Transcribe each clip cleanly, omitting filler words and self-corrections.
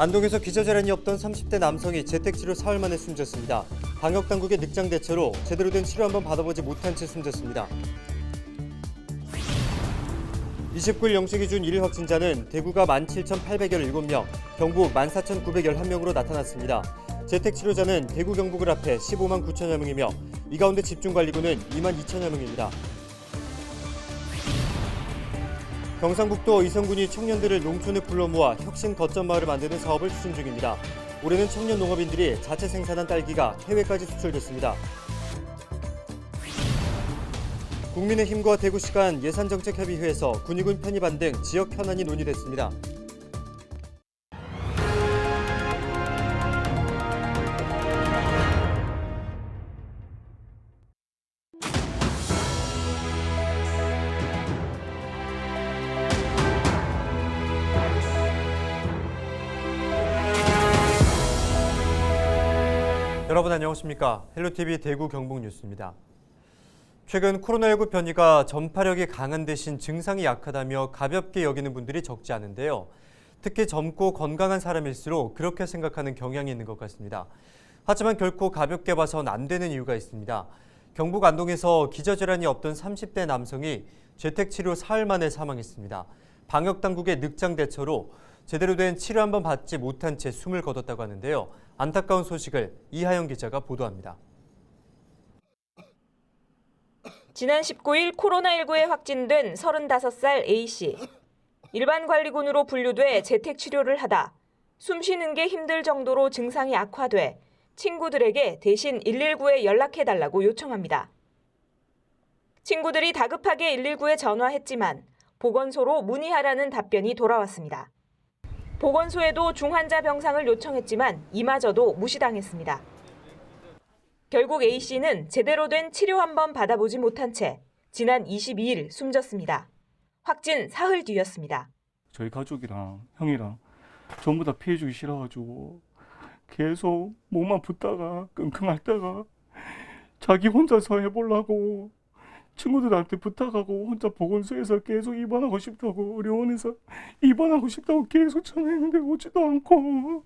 안동에서 기저질환이 없던 30대 남성이 재택치료 사흘 만에 숨졌습니다. 방역당국의 늑장 대처로 제대로 된 치료 한번 받아보지 못한 채 숨졌습니다. 29일 0시 기준 1일 확진자는 대구가 17,817명, 경북 14,911명으로 나타났습니다. 재택치료자는 대구 경북을 합해 15만 9천여 명이며 이 가운데 집중관리군은 2만 2천여 명입니다. 경상북도 이성군이 청년들을 농촌에 불러 모아 혁신 거점 마을을 만드는 사업을 추진 중입니다. 올해는 청년 농업인들이 자체 생산한 딸기가 해외까지 수출됐습니다. 국민의힘과 대구시 간 예산정책협의회에서 군의군 편입안 등 지역 현안이 논의됐습니다. 여러분 안녕하십니까? 헬로티비 대구 경북 뉴스입니다. 최근 코로나19 변이가 전파력이 강한 대신 증상이 약하다며 가볍게 여기는 분들이 적지 않은데요. 특히 젊고 건강한 사람일수록 그렇게 생각하는 경향이 있는 것 같습니다. 하지만 결코 가볍게 봐선 안 되는 이유가 있습니다. 경북 안동에서 기저질환이 없던 30대 남성이 재택치료 사흘 만에 사망했습니다. 방역당국의 늑장 대처로 제대로 된 치료 한번 받지 못한 채 숨을 거뒀다고 하는데요. 안타까운 소식을 이하영 기자가 보도합니다. 지난 19일 코로나19에 확진된 35살 A씨. 일반관리군으로 분류돼 재택치료를 하다 숨 쉬는 게 힘들 정도로 증상이 악화돼 친구들에게 대신 119에 연락해달라고 요청합니다. 친구들이 다급하게 119에 전화했지만 보건소로 문의하라는 답변이 돌아왔습니다. 보건소에도 중환자 병상을 요청했지만 이마저도 무시당했습니다. 결국 A씨는 제대로 된 치료 한번 받아보지 못한 채 지난 22일 숨졌습니다. 확진 사흘 뒤였습니다. 저희 가족이랑 형이랑 전부 다 피해주기 싫어가지고 계속 몸만 붓다가 끙끙 앓다가 자기 혼자서 해보려고 친구들한테 부탁하고 혼자 보건소에서 계속 입원하고 싶다고 의료원에서 입원하고 싶다고 계속 전화했는데 오지도 않고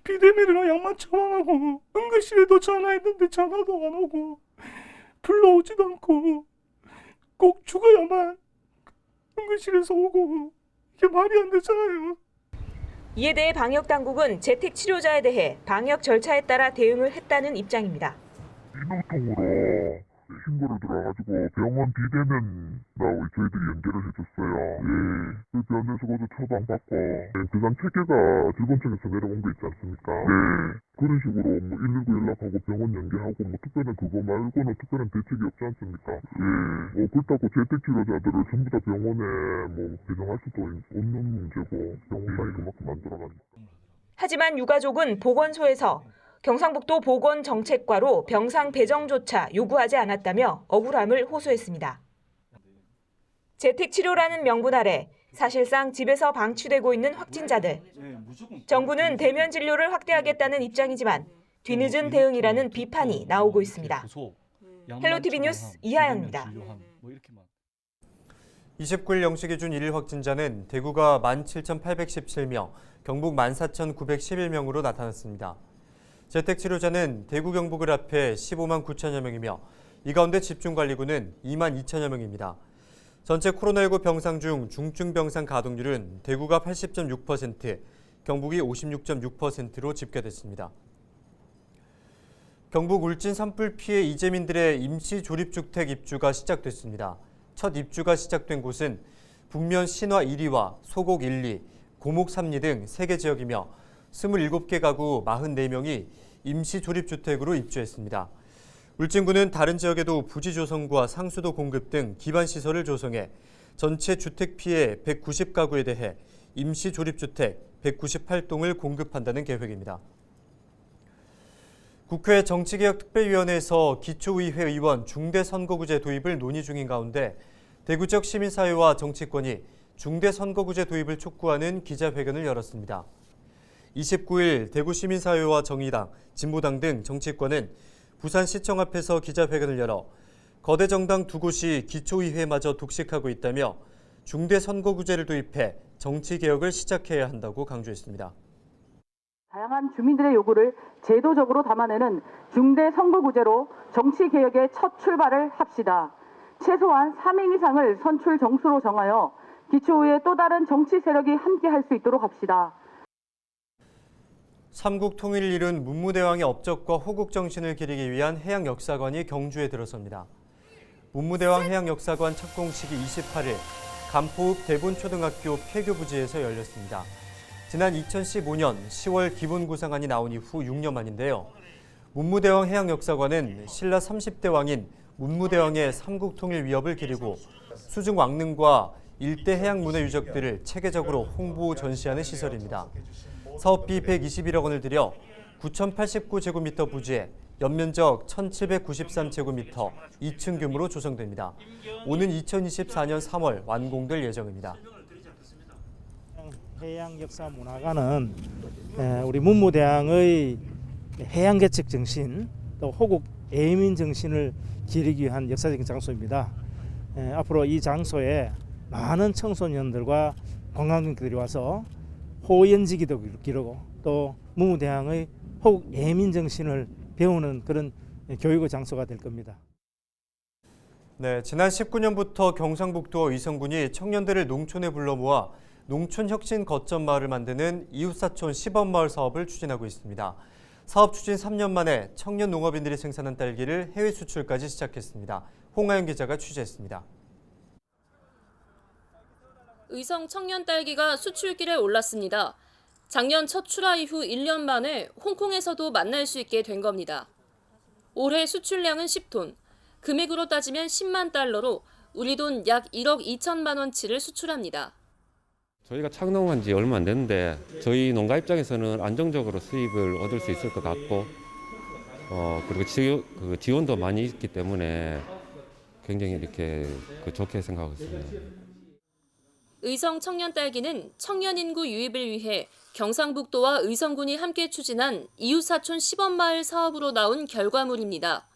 비대면으로 약만 처방하고 응급실에도 전화했는데 전화도 안 오고 불러오지도 않고 꼭 죽어야만 응급실에서 오고 이게 말이 안 되잖아요. 이에 대해 방역당국은 재택치료자에 대해 방역 절차에 따라 대응을 했다는 입장입니다. 민노통으로 신고를 들어가지고 병원 비대면하고 저희들이 연결을 해줬어요. 예. 그 병원에서 그것도 처방받고 그다음 체계가 질본청에서 내려온 게 있지 않습니까? 네. 그런 식으로 뭐 119 연락하고 병원 연계하고 뭐 특별한 그거 말고는 특별한 대책이 없지 않습니까? 예. 뭐 그렇다고 재택치료자들을 전부 다 병원에 뭐 배정할 수도 없는 문제고 병원장이 그만큼 만들어가는 거. 하지만 유가족은 보건소에서 경상북도 보건정책과로 병상 배정조차 요구하지 않았다며 억울함을 호소했습니다. 재택치료라는 명분 아래 사실상 집에서 방치되고 있는 확진자들. 정부는 대면 진료를 확대하겠다는 입장이지만 뒤늦은 대응이라는 비판이 나오고 있습니다. 헬로티비 뉴스 이하영입니다. 29일 0시 기준 1일 확진자는 대구가 17,817명, 경북 14,911명으로 나타났습니다. 재택치료자는 대구 경북을 합해 15만 9천여 명이며 이 가운데 집중관리군은 2만 2천여 명입니다. 전체 코로나19 병상 중 중증병상 가동률은 대구가 80.6%, 경북이 56.6%로 집계됐습니다. 경북 울진 산불 피해 이재민들의 임시 조립주택 입주가 시작됐습니다. 첫 입주가 시작된 곳은 북면 신화 1리와 소곡 1리, 고목 3리 등 3개 지역이며 27개 가구 44명이 임시조립주택으로 입주했습니다. 울진군은 다른 지역에도 부지 조성과 상수도 공급 등 기반시설을 조성해 전체 주택 피해 190가구에 대해 임시조립주택 198동을 공급한다는 계획입니다. 국회 정치개혁특별위원회에서 기초의회 의원 중대선거구제 도입을 논의 중인 가운데 대구 지역 시민사회와 정치권이 중대선거구제 도입을 촉구하는 기자회견을 열었습니다. 29일 대구시민사회와 정의당, 진보당 등 정치권은 부산시청 앞에서 기자회견을 열어 거대 정당 두 곳이 기초의회마저 독식하고 있다며 중대선거구제를 도입해 정치개혁을 시작해야 한다고 강조했습니다. 다양한 주민들의 요구를 제도적으로 담아내는 중대 선거구제로 정치개혁의 첫 출발을 합시다. 최소한 3인 이상을 선출 정수로 정하여 기초의회 또 다른 정치 세력이 함께할 수 있도록 합시다. 삼국 통일을 이룬 문무대왕의 업적과 호국 정신을 기리기 위한 해양역사관이 경주에 들어섭니다. 문무대왕 해양역사관 착공식이 28일 간포읍 대본초등학교 폐교부지에서 열렸습니다. 지난 2015년 10월 기본 구상안이 나온 이후 6년 만인데요. 문무대왕 해양역사관은 신라 30대 왕인 문무대왕의 삼국 통일 위협을 기리고 수중 왕릉과 일대 해양 문화 유적들을 체계적으로 홍보 전시하는 시설입니다. 사업비 121억 원을 들여 9,089제곱미터 부지에 연면적 1,793제곱미터 2층 규모로 조성됩니다. 오는 2024년 3월 완공될 예정입니다. 해양역사문화관은 우리 문무대왕의 해양개척 정신, 또 호국 애민 정신을 기리기 위한 역사적인 장소입니다. 앞으로 이 장소에 많은 청소년들과 관광객들이 와서 호연지기도 기르고 또 문무대왕의 호국 애민 정신을 배우는 그런 교육의 장소가 될 겁니다. 네, 지난 19년부터 경상북도와 의성군이 청년들을 농촌에 불러 모아 농촌혁신 거점 마을을 만드는 이웃사촌 시범마을 사업을 추진하고 있습니다. 사업 추진 3년 만에 청년 농업인들이 생산한 딸기를 해외 수출까지 시작했습니다. 홍하영 기자가 취재했습니다. 의성 청년 딸기가 수출길에 올랐습니다. 작년 첫 출하 이후 1년 만에 홍콩에서도 만날 수 있게 된 겁니다. 올해 수출량은 10톤, 금액으로 따지면 10만 달러로 우리 돈 약 1억 2천만 원치를 수출합니다. 저희가 창농한 지 얼마 안 됐는데 저희 농가 입장에서는 안정적으로 수입을 얻을 수 있을 것 같고 그리고 지원도 많이 있기 때문에 굉장히 이렇게 좋게 생각하고 있습니다. 의성 청년 딸기는 청년 인구 유입을 위해 경상북도와 의성군이 함께 추진한 이웃사촌 시범마을 사업으로 나온 결과물입니다.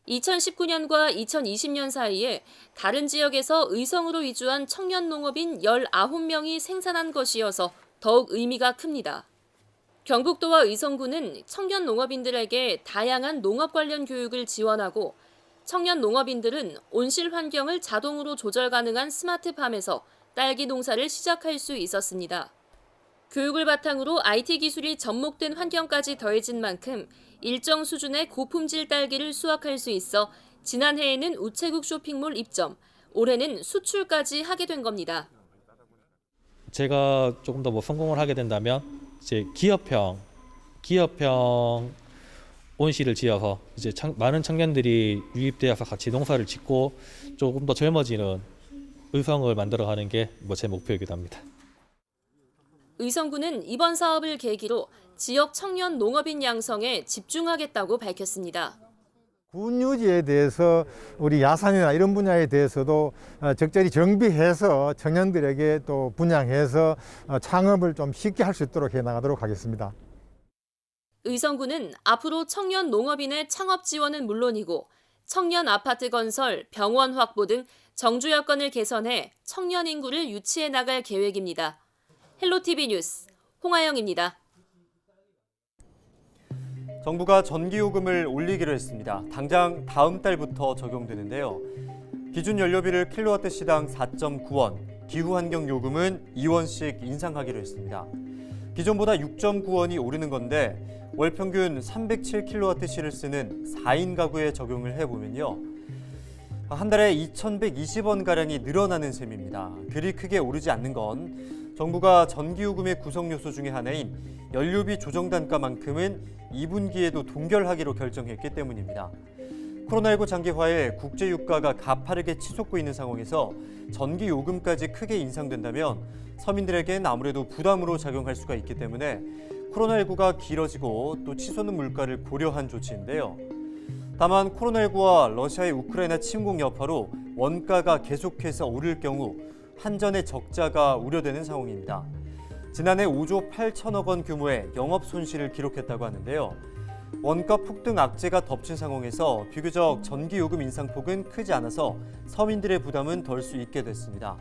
2019년과 2020년 사이에 다른 지역에서 의성으로 이주한 청년 농업인 19명이 생산한 것이어서 더욱 의미가 큽니다. 경북도와 의성군은 청년 농업인들에게 다양한 농업 관련 교육을 지원하고 청년 농업인들은 온실 환경을 자동으로 조절 가능한 스마트팜에서 딸기 농사를 시작할 수 있었습니다. 교육을 바탕으로 IT 기술이 접목된 환경까지 더해진 만큼 일정 수준의 고품질 딸기를 수확할 수 있어 지난해에는 우체국 쇼핑몰 입점, 올해는 수출까지 하게 된 겁니다. 제가 조금 더 성공을 하게 된다면 이제 기업형 온실을 지어서 이제 많은 청년들이 유입되어서 같이 농사를 짓고 조금 더 젊어지는 의성을 만들어가는 게 제 목표이기도 합니다. 의성군은 이번 사업을 계기로 지역 청년 농업인 양성에 집중하겠다고 밝혔습니다. 군 유지에 대해서 우리 야산이나 이런 분야에 대해서도 적절히 정비해서 청년들에게 또 분양해서 창업을 좀 쉽게 할 수 있도록 해나가도록 하겠습니다. 의성군은 앞으로 청년 농업인의 창업 지원은 물론이고 청년 아파트 건설, 병원 확보 등 정주 여건을 개선해 청년 인구를 유치해 나갈 계획입니다. 헬로티비 뉴스 홍하영입니다. 정부가 전기요금을 올리기로 했습니다. 당장 다음 달부터 적용되는데요. 기준 연료비를 킬로와트 시당 4.9원, 기후환경요금은 2원씩 인상하기로 했습니다. 기존보다 6.9원이 오르는 건데 월 평균 307kWh를 쓰는 4인 가구에 적용을 해보면요. 한 달에 2,120원가량이 늘어나는 셈입니다. 그리 크게 오르지 않는 건 정부가 전기요금의 구성요소 중에 하나인 연료비 조정 단가만큼은 2분기에도 동결하기로 결정했기 때문입니다. 코로나19 장기화에 국제유가가 가파르게 치솟고 있는 상황에서 전기요금까지 크게 인상된다면 서민들에겐 아무래도 부담으로 작용할 수가 있기 때문에 코로나19가 길어지고 또 치솟는 물가를 고려한 조치인데요. 다만 코로나19와 러시아의 우크라이나 침공 여파로 원가가 계속해서 오를 경우 한전의 적자가 우려되는 상황입니다. 지난해 5조 8천억 원 규모의 영업 손실을 기록했다고 하는데요. 원가 폭등 악재가 덮친 상황에서 비교적 전기요금 인상폭은 크지 않아서 서민들의 부담은 덜 수 있게 됐습니다.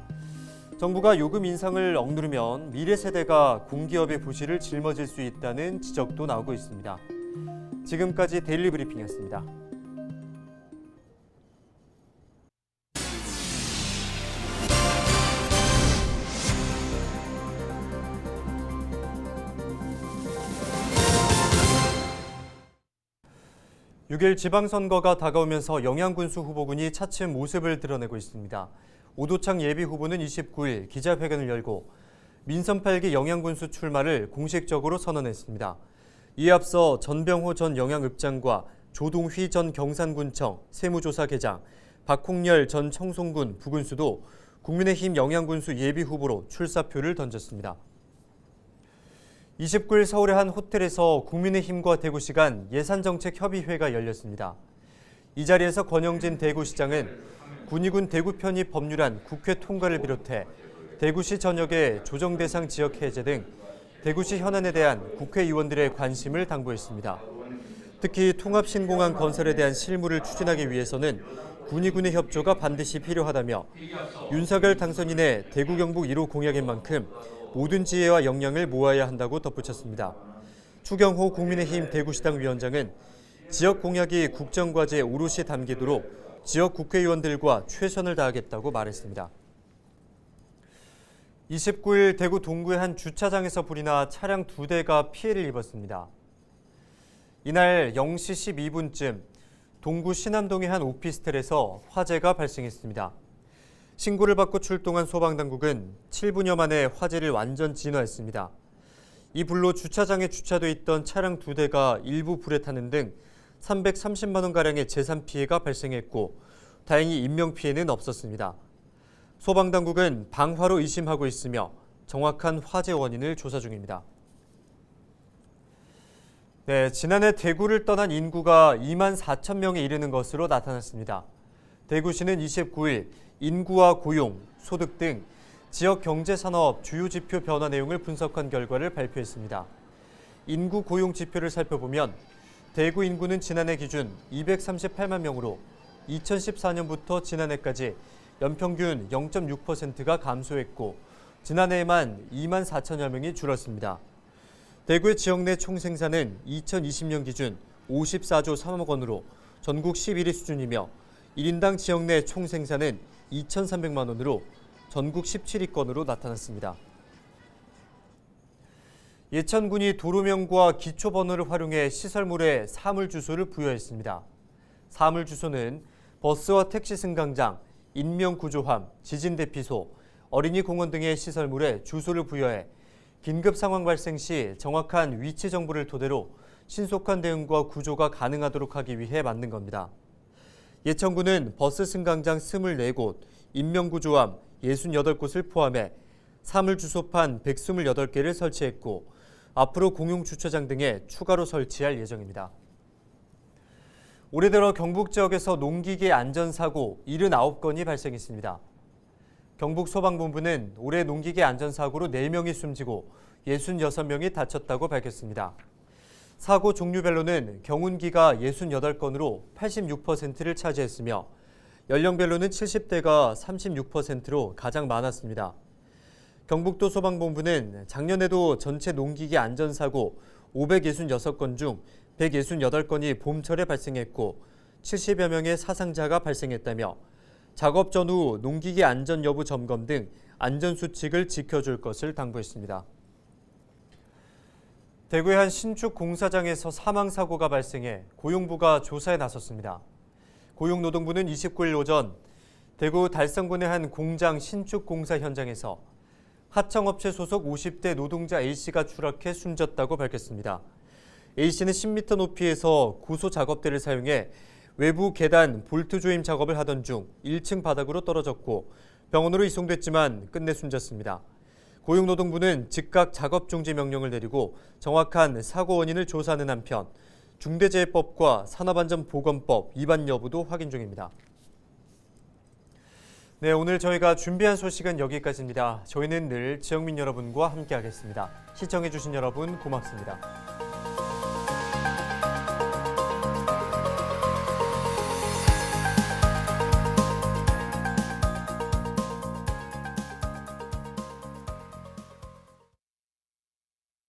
정부가 요금 인상을 억누르면 미래 세대가 공기업의 부실을 짊어질 수 있다는 지적도 나오고 있습니다. 지금까지 데일리 브리핑이었습니다. (6일) 지방선거가 다가오면서 영양군수 후보군이 차츰 모습을 드러내고 있습니다. 오도창 예비후보는 29일 기자회견을 열고 민선 8기 영양군수 출마를 공식적으로 선언했습니다. 이에 앞서 전병호 전 영양읍장과 조동휘 전 경산군청 세무조사계장, 박홍렬 전 청송군 부군수도 국민의힘 영양군수 예비후보로 출사표를 던졌습니다. 29일 서울의 한 호텔에서 국민의힘과 대구시 간 예산정책협의회가 열렸습니다. 이 자리에서 권영진 대구시장은 군의군 대구 편입 법률안 국회 통과를 비롯해 대구시 전역의 조정대상 지역 해제 등 대구시 현안에 대한 국회의원들의 관심을 당부했습니다. 특히 통합신공항 건설에 대한 실무를 추진하기 위해서는 군의군의 협조가 반드시 필요하다며 윤석열 당선인의 대구 경북 1호 공약인 만큼 모든 지혜와 역량을 모아야 한다고 덧붙였습니다. 추경호 국민의힘 대구시당 위원장은 지역 공약이 국정과제에 오롯이 담기도록 지역 국회의원들과 최선을 다하겠다고 말했습니다. 29일 대구 동구의 한 주차장에서 불이 나 차량 2대가 피해를 입었습니다. 이날 0시 12분쯤 동구 신암동의 한 오피스텔에서 화재가 발생했습니다. 신고를 받고 출동한 소방당국은 7분여 만에 화재를 완전 진화했습니다. 이 불로 주차장에 주차돼 있던 차량 2대가 일부 불에 타는 등 330만 원가량의 재산 피해가 발생했고 다행히 인명피해는 없었습니다. 소방당국은 방화로 의심하고 있으며 정확한 화재 원인을 조사 중입니다. 지난해 대구를 떠난 인구가 2만 4천 명에 이르는 것으로 나타났습니다. 대구시는 29일 인구와 고용, 소득 등 지역 경제산업 주요 지표 변화 내용을 분석한 결과를 발표했습니다. 인구 고용 지표를 살펴보면 대구 인구는 지난해 기준 238만 명으로 2014년부터 지난해까지 연평균 0.6%가 감소했고 지난해에만 2만 4천여 명이 줄었습니다. 대구의 지역 내 총생산은 2020년 기준 54조 3억 원으로 전국 11위 수준이며 1인당 지역 내 총생산은 2,300만 원으로 전국 17위권으로 나타났습니다. 예천군이 도로명과 기초번호를 활용해 시설물에 사물주소를 부여했습니다. 사물주소는 버스와 택시 승강장, 인명구조함, 지진대피소, 어린이공원 등의 시설물에 주소를 부여해 긴급 상황 발생 시 정확한 위치 정보를 토대로 신속한 대응과 구조가 가능하도록 하기 위해 만든 겁니다. 예천군은 버스 승강장 24곳, 인명구조함 68곳을 포함해 사물주소판 128개를 설치했고 앞으로 공용주차장 등에 추가로 설치할 예정입니다. 올해 들어 경북 지역에서 농기계 안전사고 79건이 발생했습니다. 경북소방본부는 올해 농기계 안전사고로 4명이 숨지고 66명이 다쳤다고 밝혔습니다. 사고 종류별로는 경운기가 68건으로 86%를 차지했으며 연령별로는 70대가 36%로 가장 많았습니다. 경북도 소방본부는 작년에도 전체 농기계 안전사고 566건 중 168건이 봄철에 발생했고 70여 명의 사상자가 발생했다며 작업 전후 농기계 안전 여부 점검 등 안전수칙을 지켜줄 것을 당부했습니다. 대구의 한 신축 공사장에서 사망사고가 발생해 고용부가 조사에 나섰습니다. 고용노동부는 29일 오전 대구 달성군의 한 공장 신축 공사 현장에서 하청업체 소속 50대 노동자 A씨가 추락해 숨졌다고 밝혔습니다. A씨는 10m 높이에서 고소 작업대를 사용해 외부 계단 볼트 조임 작업을 하던 중 1층 바닥으로 떨어졌고 병원으로 이송됐지만 끝내 숨졌습니다. 고용노동부는 즉각 작업 중지 명령을 내리고 정확한 사고 원인을 조사하는 한편 중대재해법과 산업안전보건법 위반 여부도 확인 중입니다. 네, 오늘 저희가 준비한 소식은 여기까지입니다. 저희는 늘 지역민 여러분과 함께하겠습니다. 시청해주신 여러분 고맙습니다.